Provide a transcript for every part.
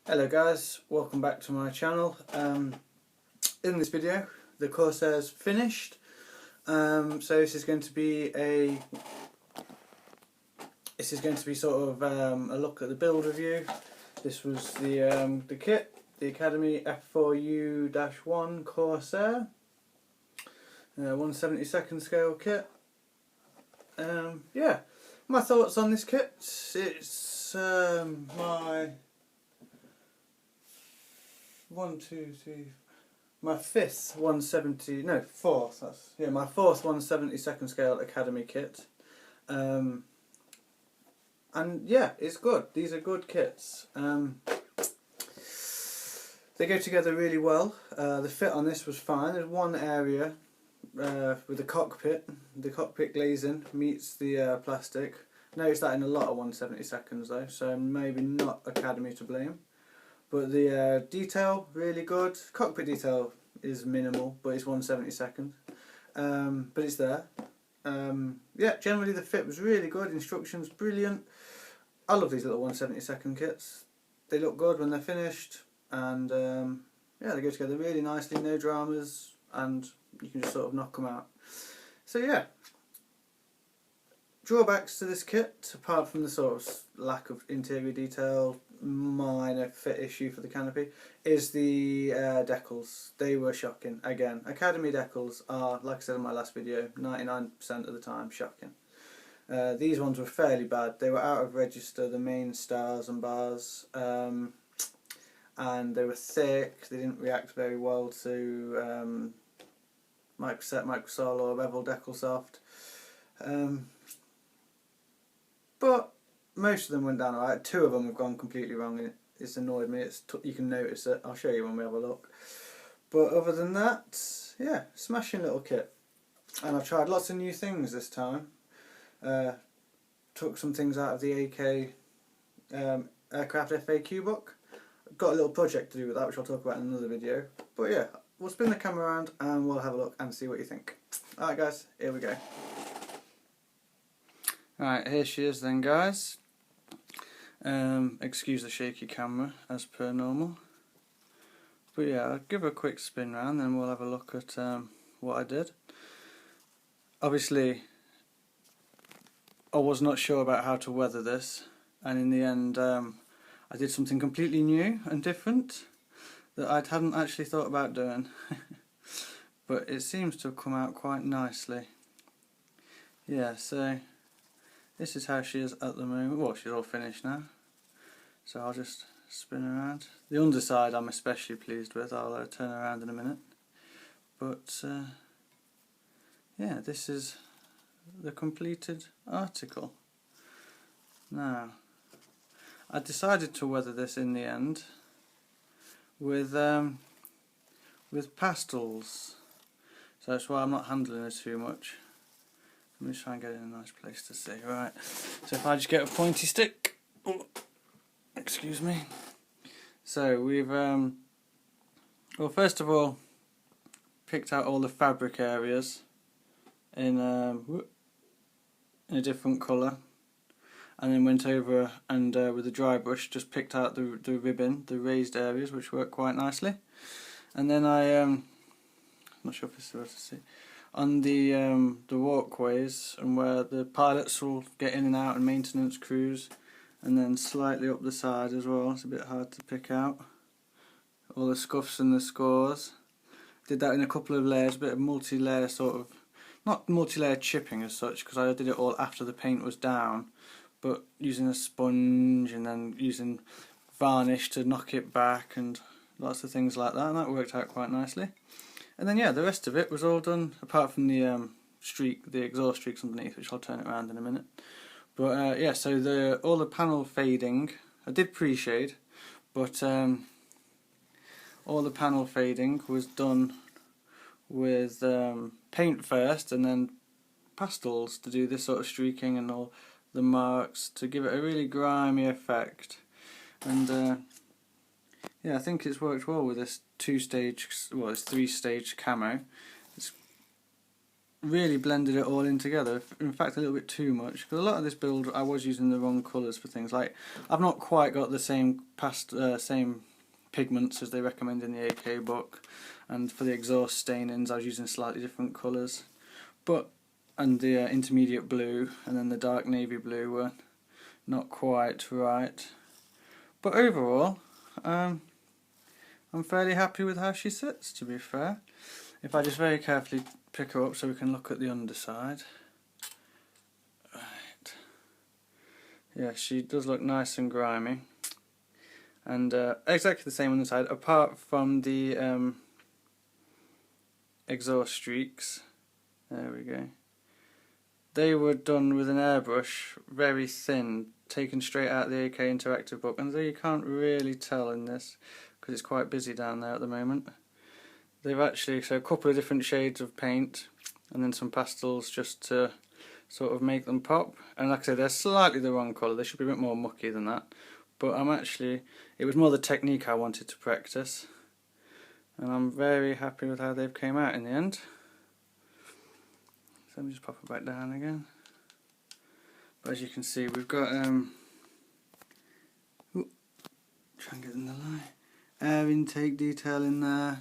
Hello guys, welcome back to my channel. In this video the Corsair's finished, so this is going to be sort of a look at the build review. This was the kit, the Academy F4U-1 Corsair 1/72 scale kit. Yeah, my thoughts on this kit. It's my my fourth 1/72 scale Academy kit, and yeah, it's good. These are good kits. They go together really well. The fit on this was fine. There's one area with the cockpit glazing meets the plastic. Noticed that in a lot of 1/72s though, so maybe not Academy to blame. But the detail, really good. Cockpit detail is minimal, but it's 1/72. But it's there. Yeah, generally the fit was really good. Instructions, brilliant. I love these little 1/72 kits. They look good when they're finished, and yeah, they go together really nicely, no dramas, and you can just sort of knock them out. So yeah. Drawbacks to this kit, apart from the sort of lack of interior detail, minor fit issue for the canopy, is the decals. They were shocking. Again, Academy decals are, like I said in my last video, 99% of the time shocking. These ones were fairly bad. They were out of register, the main stars and bars, and they were thick. They didn't react very well to Microsoft or Bevel Decal Soft. But most of them went down alright. Two of them have gone completely wrong, and it's annoyed me. You can notice it. I'll show you when we have a look. But other than that, yeah, smashing little kit. And I've tried lots of new things this time. Took some things out of the AK aircraft FAQ book. Got a little project to do with that, which I'll talk about in another video. But yeah, we'll spin the camera around and we'll have a look and see what you think. Alright guys, here we go. Right, here she is then guys. Excuse the shaky camera as per normal. But yeah, I'll give her a quick spin round, then we'll have a look at what I did. Obviously I was not sure about how to weather this, and in the end I did something completely new and different that I hadn't actually thought about doing. But it seems to have come out quite nicely. Yeah, so this is how she is at the moment. Well, she's all finished now, so I'll just spin around. The underside I'm especially pleased with. I'll turn around in a minute. But yeah, this is the completed article. Now, I decided to weather this in the end with pastels, so that's why I'm not handling it too much. Let me try and get it in a nice place to see. Right, so if I just get a pointy stick, oh, excuse me. So we've well, first of all, picked out all the fabric areas in a different colour, and then went over and with a dry brush just picked out the ribbon, the raised areas, which work quite nicely. And then I'm not sure if it's able to see, on the walkways and where the pilots will get in and out and maintenance crews, and then slightly up the side as well. It's a bit hard to pick out all the scuffs and the scores. Did that in a couple of layers, a bit of multi-layer sort of, not multi-layer chipping as such, because I did it all after the paint was down, but using a sponge and then using varnish to knock it back and lots of things like that, and that worked out quite nicely. And then yeah, the rest of it was all done, apart from the the exhaust streaks underneath, which I'll turn it around in a minute. But yeah, so all the panel fading, I did pre-shade, but all the panel fading was done with paint first, and then pastels to do this sort of streaking and all the marks to give it a really grimy effect. And yeah, I think it's worked well with this 3-stage camo. It's really blended it all in together. In fact, a little bit too much, because a lot of this build I was using the wrong colours for things. Like, I've not quite got the same same pigments as they recommend in the AK book, and for the exhaust stainings I was using slightly different colours. And the intermediate blue and then the dark navy blue were not quite right. But overall, I'm fairly happy with how she sits, to be fair. If I just very carefully pick her up so we can look at the underside. Right. Yeah, she does look nice and grimy. And exactly the same on the side, apart from the exhaust streaks. There we go. They were done with an airbrush, very thin, taken straight out of the AK Interactive book, and though you can't really tell in this because it's quite busy down there at the moment. They've actually, so a couple of different shades of paint and then some pastels just to sort of make them pop. And like I said, they're slightly the wrong colour, they should be a bit more mucky than that. But it was more the technique I wanted to practice. And I'm very happy with how they've came out in the end. So let me just pop it back down again. But as you can see, we've got try and get in the light. Air intake detail in there.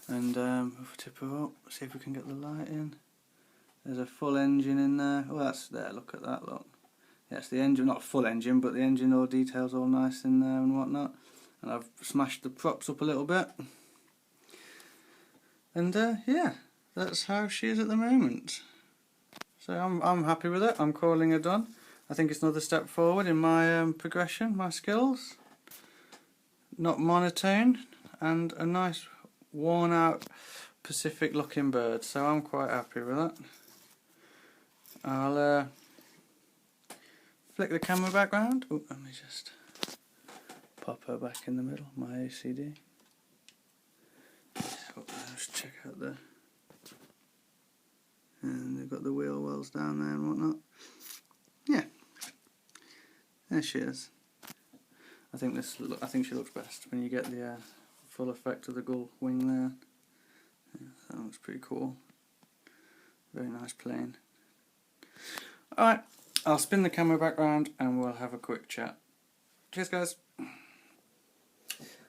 And if we tip her up, see if we can get the light in. There's a full engine in there. Oh, that's there, look at that, look. Yeah, it's the engine, not full engine, but the engine all details all nice in there and whatnot. And I've smashed the props up a little bit. And yeah, that's how she is at the moment. So I'm happy with it. I'm calling her done. I think it's another step forward in my progression, my skills. Not monotone, and a nice worn out Pacific looking bird. So I'm quite happy with that. I'll flick the camera back round. Oh, let me just pop her back in the middle, my ACD. Let's check out the... And they've got the wheel wells down there and whatnot. Yeah, there she is. I think she looks best when you get the full effect of the gull wing there. Yeah, that looks pretty cool. Very nice plane. Alright, I'll spin the camera back round and we'll have a quick chat. Cheers, guys.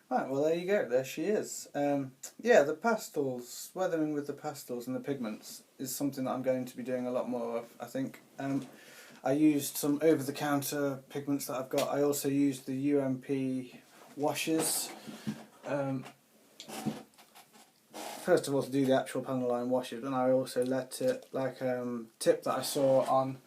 Right, well there you go, there she is. Yeah, the pastels, weathering with the pastels and the pigments is something that I'm going to be doing a lot more of, I think. I used some over-the-counter pigments that I've got. I also used the UMP washes. First of all to do the actual panel line washes, and I also let it, like tip that I saw on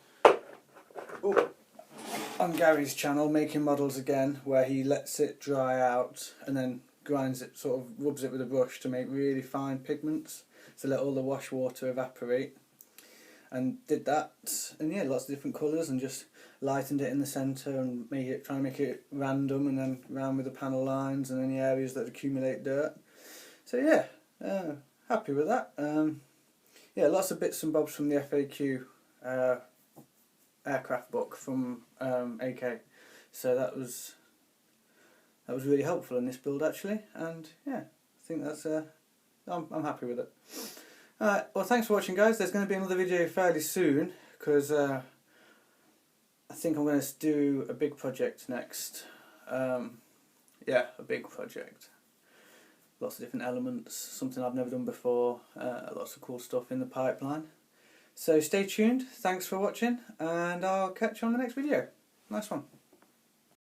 Gary's channel, Making Models Again, where he lets it dry out and then grinds it, sort of rubs it with a brush to make really fine pigments, to let all the wash water evaporate. And did that, and yeah, lots of different colours, and just lightened it in the centre and try and make it random, and then round with the panel lines and any areas that accumulate dirt. So yeah, happy with that. Yeah, lots of bits and bobs from the FAQ aircraft book from AK, so that was really helpful in this build actually, and yeah, I think that's I'm happy with it. Alright, well thanks for watching, guys. There's going to be another video fairly soon, because I think I'm going to do a big project next. Yeah, a big project. Lots of different elements, something I've never done before, lots of cool stuff in the pipeline. So stay tuned, thanks for watching, and I'll catch you on the next video. Nice one.